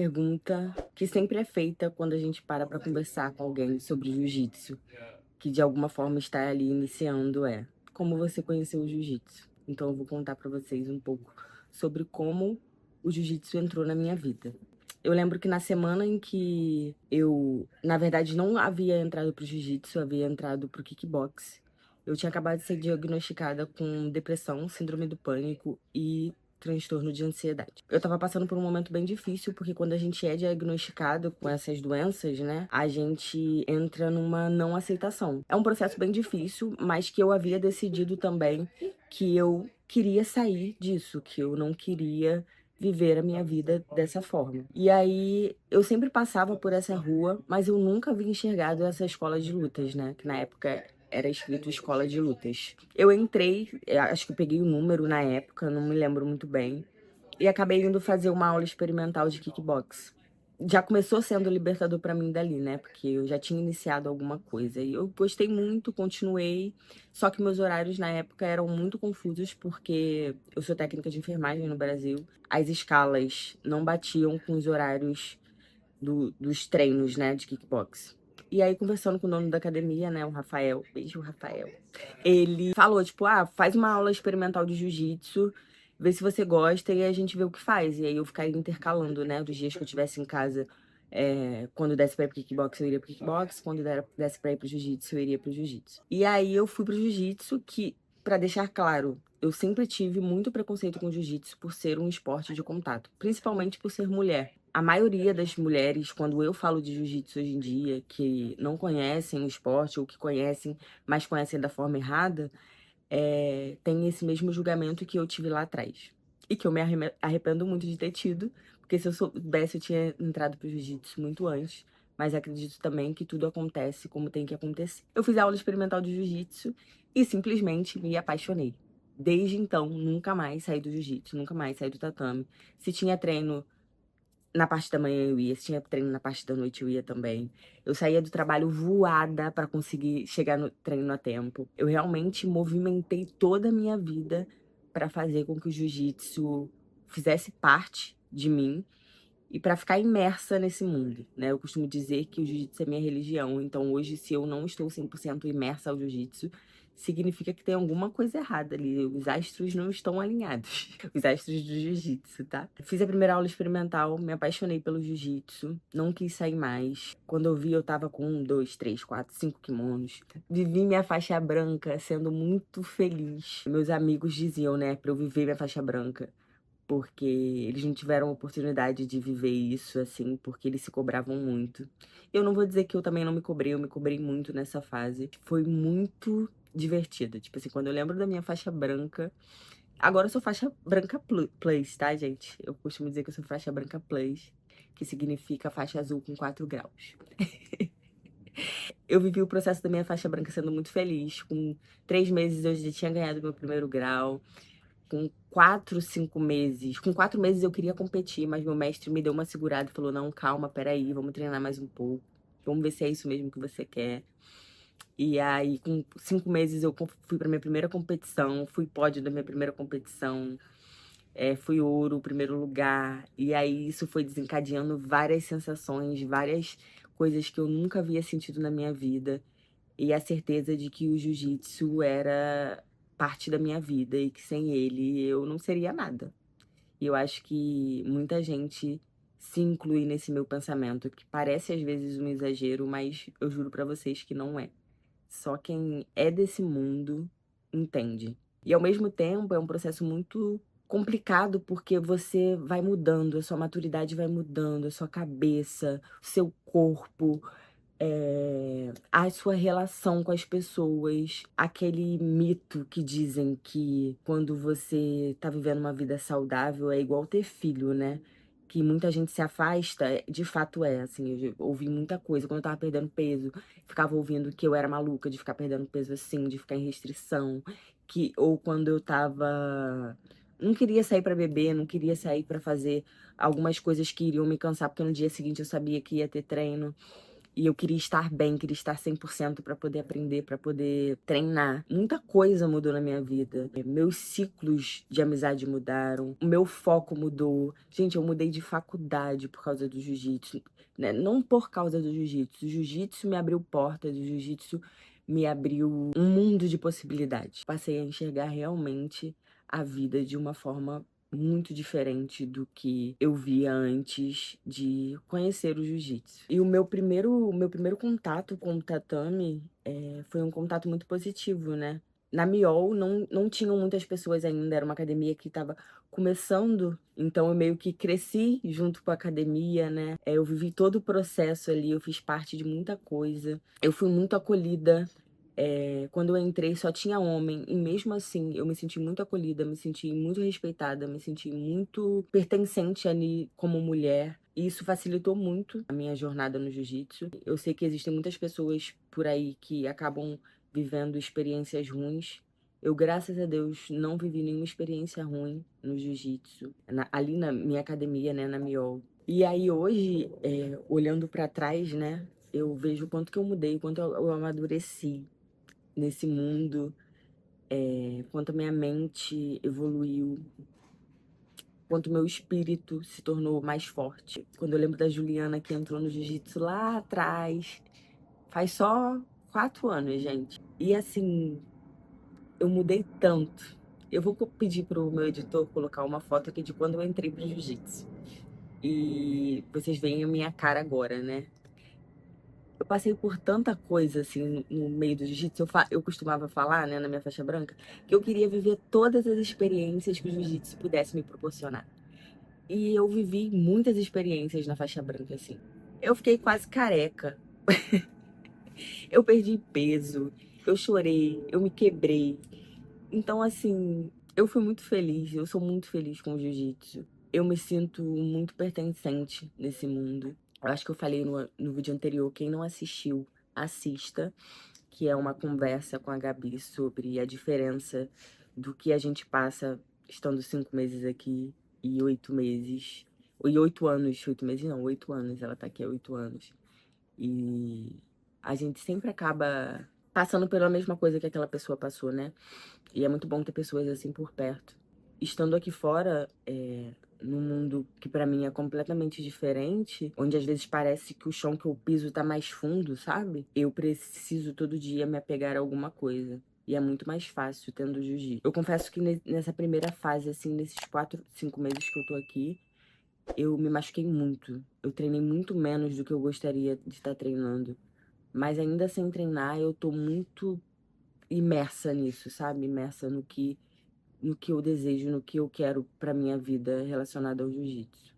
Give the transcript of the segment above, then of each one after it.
pergunta que sempre é feita quando a gente para conversar com alguém sobre jiu-jitsu, que de alguma forma está ali iniciando como você conheceu o jiu-jitsu? Então eu vou contar para vocês um pouco sobre como o jiu-jitsu entrou na minha vida. Eu lembro que na semana em que eu, na verdade, não havia entrado pro jiu-jitsu, havia entrado pro kickbox. Eu tinha acabado de ser diagnosticada com depressão, síndrome do pânico e transtorno de ansiedade. Eu tava passando por um momento bem difícil, porque quando a gente é diagnosticado com essas doenças, né, a gente entra numa não aceitação. É um processo bem difícil, mas que eu havia decidido também que eu queria sair disso, que eu não queria viver a minha vida dessa forma. E aí, eu sempre passava por essa rua, mas eu nunca havia enxergado essa escola de lutas, né, que na época era escrito escola de lutas. Eu entrei, acho que eu peguei o número na época, não me lembro muito bem, e acabei indo fazer uma aula experimental de kickbox. Já começou sendo libertador pra mim dali, né? Porque eu já tinha iniciado alguma coisa. E eu gostei muito, continuei. Só que meus horários na época eram muito confusos, porque eu sou técnica de enfermagem no Brasil. As escalas não batiam com os horários dos treinos, né, de kickbox. E aí, conversando com o dono da academia, né, o Rafael, beijo, Rafael, ele falou, tipo, faz uma aula experimental de jiu-jitsu, vê se você gosta e a gente vê o que faz. E aí eu ficaria intercalando, né, dos dias que eu estivesse em casa, quando desse pra ir pro kickbox, eu iria pro kickbox, quando desse pra ir pro jiu-jitsu, eu iria pro jiu-jitsu. E aí eu fui pro jiu-jitsu, que, pra deixar claro, eu sempre tive muito preconceito com jiu-jitsu por ser um esporte de contato, principalmente por ser mulher. A maioria das mulheres, quando eu falo de jiu-jitsu hoje em dia, que não conhecem o esporte ou que conhecem, mas conhecem da forma errada, tem esse mesmo julgamento que eu tive lá atrás. E que eu me arrependo muito de ter tido, porque se eu soubesse, eu tinha entrado pro jiu-jitsu muito antes. Mas acredito também que tudo acontece como tem que acontecer. Eu fiz aula experimental de jiu-jitsu e simplesmente me apaixonei. Desde então, nunca mais saí do jiu-jitsu, nunca mais saí do tatame. Se tinha treino na parte da manhã eu ia, se tinha treino na parte da noite eu ia também. Eu saía do trabalho voada para conseguir chegar no treino a tempo. Eu realmente movimentei toda a minha vida para fazer com que o jiu-jitsu fizesse parte de mim e para ficar imersa nesse mundo, né? Eu costumo dizer que o jiu-jitsu é minha religião, então hoje, se eu não estou 100% imersa ao jiu-jitsu, significa que tem alguma coisa errada ali, os astros não estão alinhados, os astros do jiu-jitsu, tá? Fiz a primeira aula experimental, me apaixonei pelo jiu-jitsu, não quis sair mais. Quando eu vi, eu tava com 1, 2, 3, 4, 5 kimonos. Vivi minha faixa branca, sendo muito feliz. Meus amigos diziam, né, pra eu viver minha faixa branca, porque eles não tiveram oportunidade de viver isso, assim, porque eles se cobravam muito. Eu não vou dizer que eu também não me cobrei, eu me cobrei muito nessa fase. Foi muito divertida. Tipo assim, quando eu lembro da minha faixa branca. Agora eu sou faixa branca plus, tá, gente? Eu costumo dizer que eu sou faixa branca plus, que significa faixa azul com 4 graus. Eu vivi o processo da minha faixa branca sendo muito feliz. Com 3 meses eu já tinha ganhado meu primeiro grau. Com 4, 5 meses. Com 4 meses eu queria competir, mas meu mestre me deu uma segurada e falou: não, calma, peraí, vamos treinar mais um pouco. Vamos ver se é isso mesmo que você quer. E aí, com 5 meses, eu fui pra minha primeira competição, fui pódio da minha primeira competição, fui ouro, primeiro lugar. E aí, isso foi desencadeando várias sensações, várias coisas que eu nunca havia sentido na minha vida. E a certeza de que o jiu-jitsu era parte da minha vida e que sem ele eu não seria nada. E eu acho que muita gente se inclui nesse meu pensamento, que parece às vezes um exagero, mas eu juro pra vocês que não é. Só quem é desse mundo entende. E ao mesmo tempo é um processo muito complicado, porque você vai mudando, a sua maturidade vai mudando, a sua cabeça, o seu corpo, a sua relação com as pessoas, aquele mito que dizem que quando você tá vivendo uma vida saudável é igual ter filho, né? Que muita gente se afasta, de fato assim, eu já ouvi muita coisa. Quando eu tava perdendo peso, ficava ouvindo que eu era maluca de ficar perdendo peso assim, de ficar em restrição, ou quando eu tava. Não queria sair pra beber, não queria sair pra fazer algumas coisas que iriam me cansar, porque no dia seguinte eu sabia que ia ter treino. E eu queria estar bem, queria estar 100% para poder aprender, para poder treinar. Muita coisa mudou na minha vida. Meus ciclos de amizade mudaram, o meu foco mudou. Gente, eu mudei de faculdade por causa do jiu-jitsu, né? Não por causa do jiu-jitsu. O jiu-jitsu me abriu portas, o jiu-jitsu me abriu um mundo de possibilidades. Passei a enxergar realmente a vida de uma forma muito diferente do que eu via antes de conhecer o jiu-jitsu. E o meu primeiro contato com o tatame foi um contato muito positivo, né? Na Miol não tinham muitas pessoas ainda, era uma academia que estava começando, então eu meio que cresci junto com a academia, né? Eu vivi todo o processo ali, eu fiz parte de muita coisa, eu fui muito acolhida. Quando eu entrei só tinha homem, e mesmo assim eu me senti muito acolhida, me senti muito respeitada, me senti muito pertencente ali como mulher. E isso facilitou muito a minha jornada no jiu-jitsu. Eu sei que existem muitas pessoas por aí que acabam vivendo experiências ruins. Eu, graças a Deus, não vivi nenhuma experiência ruim no jiu-jitsu, ali na minha academia, né, na Miol. E aí hoje, olhando pra trás, né, eu vejo o quanto que eu mudei, o quanto eu amadureci nesse mundo, quanto a minha mente evoluiu, quanto o meu espírito se tornou mais forte. Quando eu lembro da Juliana que entrou no jiu-jitsu lá atrás, faz só 4 anos, gente. E assim, eu mudei tanto. Eu vou pedir pro meu editor colocar uma foto aqui de quando eu entrei pro jiu-jitsu. E vocês veem a minha cara agora, né? Eu passei por tanta coisa, assim, no meio do jiu-jitsu. Eu costumava falar, né, na minha faixa branca, que eu queria viver todas as experiências que o jiu-jitsu pudesse me proporcionar. E eu vivi muitas experiências na faixa branca, assim. Eu fiquei quase careca. Eu perdi peso, eu chorei, eu me quebrei. Então, assim, eu fui muito feliz, eu sou muito feliz com o jiu-jitsu. Eu me sinto muito pertencente nesse mundo. Eu acho que eu falei no vídeo anterior, quem não assistiu, assista, que é uma conversa com a Gabi sobre a diferença do que a gente passa estando 5 meses aqui e 8 meses. E 8 anos, 8 meses não, 8 anos, ela tá aqui há 8 anos. E a gente sempre acaba passando pela mesma coisa que aquela pessoa passou, né? E é muito bom ter pessoas assim por perto. Estando aqui fora, num mundo que pra mim é completamente diferente, onde às vezes parece que o chão que eu piso tá mais fundo, sabe? Eu preciso todo dia me apegar a alguma coisa. E é muito mais fácil tendo jiu-jitsu. Eu confesso que nessa primeira fase, assim, nesses 4, 5 meses que eu tô aqui, eu me machuquei muito. Eu treinei muito menos do que eu gostaria de estar treinando. Mas ainda sem treinar, eu tô muito imersa nisso, sabe? Imersa no que eu desejo, no que eu quero pra minha vida relacionada ao jiu-jitsu.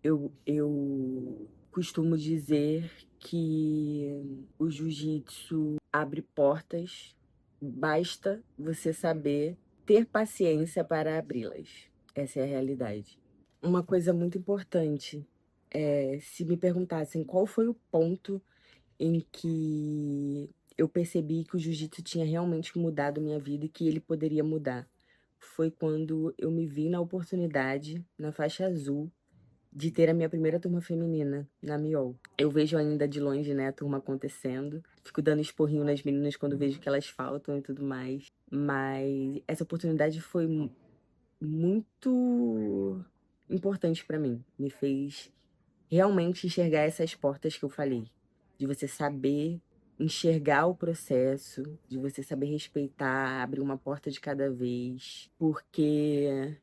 Eu costumo dizer que o jiu-jitsu abre portas, basta você saber ter paciência para abri-las. Essa é a realidade. Uma coisa muito importante se me perguntassem qual foi o ponto em que eu percebi que o jiu-jitsu tinha realmente mudado minha vida e que ele poderia mudar. Foi quando eu me vi na oportunidade, na faixa azul, de ter a minha primeira turma feminina na Miol. Eu vejo ainda de longe, né, a turma acontecendo. Fico dando esporrinho nas meninas quando vejo que elas faltam e tudo mais. Mas essa oportunidade foi muito importante pra mim. Me fez realmente enxergar essas portas que eu falei, de você saber enxergar o processo, de você saber respeitar, abrir uma porta de cada vez, porque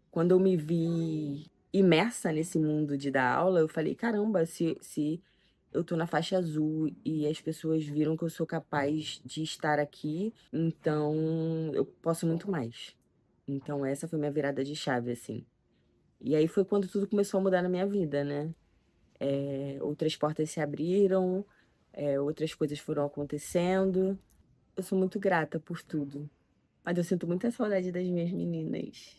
quando eu me vi imersa nesse mundo de dar aula, eu falei, caramba, se eu tô na faixa azul e as pessoas viram que eu sou capaz de estar aqui, então eu posso muito mais. Então essa foi minha virada de chave, assim. E aí foi quando tudo começou a mudar na minha vida, né? Outras portas se abriram, outras coisas foram acontecendo. Eu sou muito grata por tudo. Mas eu sinto muita saudade das minhas meninas.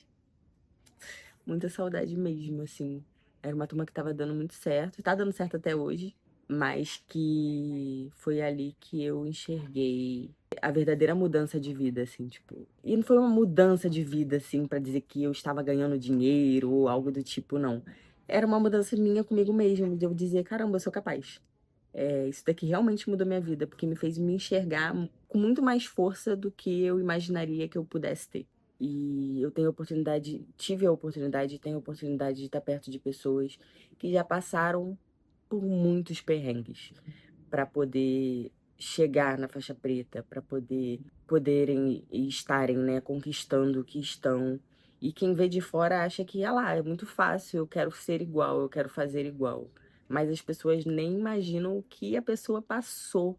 Muita saudade mesmo, assim. Era uma turma que tava dando muito certo, tá dando certo até hoje, mas que foi ali que eu enxerguei a verdadeira mudança de vida, assim, tipo. E não foi uma mudança de vida, assim, pra dizer que eu estava ganhando dinheiro ou algo do tipo, não. Era uma mudança minha comigo mesma, de eu dizer, caramba, eu sou capaz. Isso daqui realmente mudou minha vida, porque me fez me enxergar com muito mais força do que eu imaginaria que eu pudesse ter. E eu tenho a oportunidade, tive a oportunidade e tenho a oportunidade de estar perto de pessoas que já passaram por muitos perrengues para poder chegar na faixa preta, para poderem e estarem, né, conquistando o que estão. E quem vê de fora acha que, ah lá, é muito fácil, eu quero ser igual, eu quero fazer igual. Mas as pessoas nem imaginam o que a pessoa passou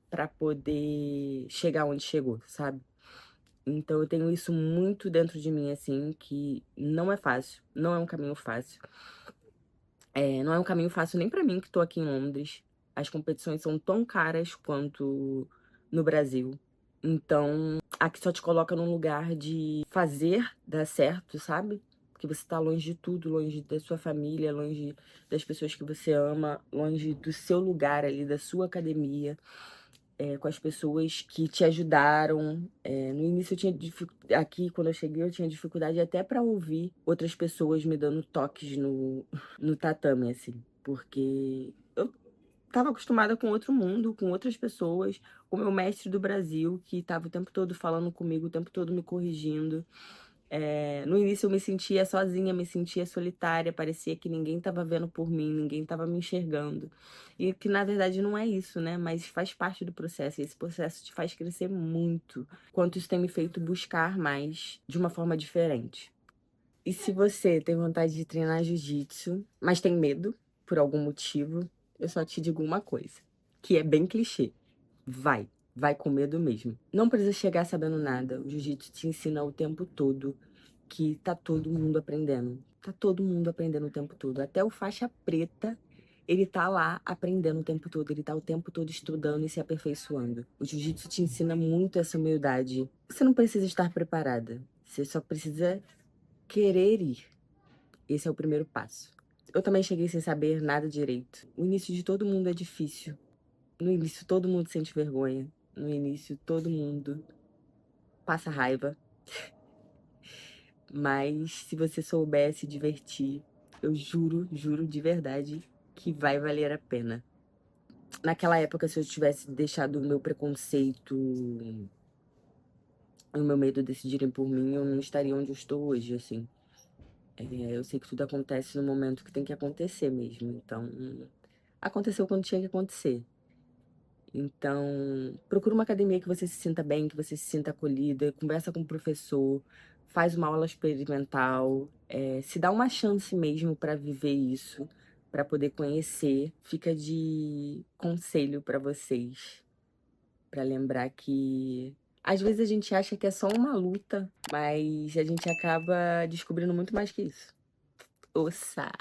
para poder chegar onde chegou, sabe? Então eu tenho isso muito dentro de mim, assim, que não é fácil, não é um caminho fácil. Não é um caminho fácil nem pra mim que tô aqui em Londres. As competições são tão caras quanto no Brasil. Então, aqui só te coloca num lugar de fazer dar certo, sabe? Porque você tá longe de tudo, longe da sua família, longe das pessoas que você ama, longe do seu lugar ali, da sua academia, com as pessoas que te ajudaram. No início eu tinha aqui, quando eu cheguei, eu tinha dificuldade até pra ouvir outras pessoas me dando toques no tatame, assim, porque eu estava acostumada com outro mundo, com outras pessoas, com o meu mestre do Brasil, que estava o tempo todo falando comigo, o tempo todo me corrigindo. No início eu me sentia sozinha, me sentia solitária, parecia que ninguém estava vendo por mim, ninguém estava me enxergando. E que na verdade não é isso, né? Mas faz parte do processo, e esse processo te faz crescer muito. Quanto isso tem me feito buscar mais de uma forma diferente. E se você tem vontade de treinar jiu-jitsu, mas tem medo por algum motivo, eu só te digo uma coisa, que é bem clichê. Vai, vai com medo mesmo. Não precisa chegar sabendo nada. O jiu-jitsu te ensina o tempo todo que tá todo mundo aprendendo. Tá todo mundo aprendendo o tempo todo. Até o faixa preta, ele tá lá aprendendo o tempo todo. Ele tá o tempo todo estudando e se aperfeiçoando. O jiu-jitsu te ensina muito essa humildade. Você não precisa estar preparada. Você só precisa querer ir. Esse é o primeiro passo. Eu também cheguei sem saber nada direito. O início de todo mundo é difícil. No início todo mundo sente vergonha. No início todo mundo passa raiva. Mas se você souber se divertir, eu juro, juro de verdade que vai valer a pena. Naquela época, se eu tivesse deixado o meu preconceito e o meu medo decidirem por mim, eu não estaria onde eu estou hoje, assim. Eu sei que tudo acontece no momento que tem que acontecer mesmo. Então, aconteceu quando tinha que acontecer. Então, procura uma academia que você se sinta bem, que você se sinta acolhida, conversa com o professor, faz uma aula experimental, se dá uma chance mesmo para viver isso, para poder conhecer. Fica de conselho para vocês, para lembrar que às vezes a gente acha que é só uma luta, mas a gente acaba descobrindo muito mais que isso. Ossa!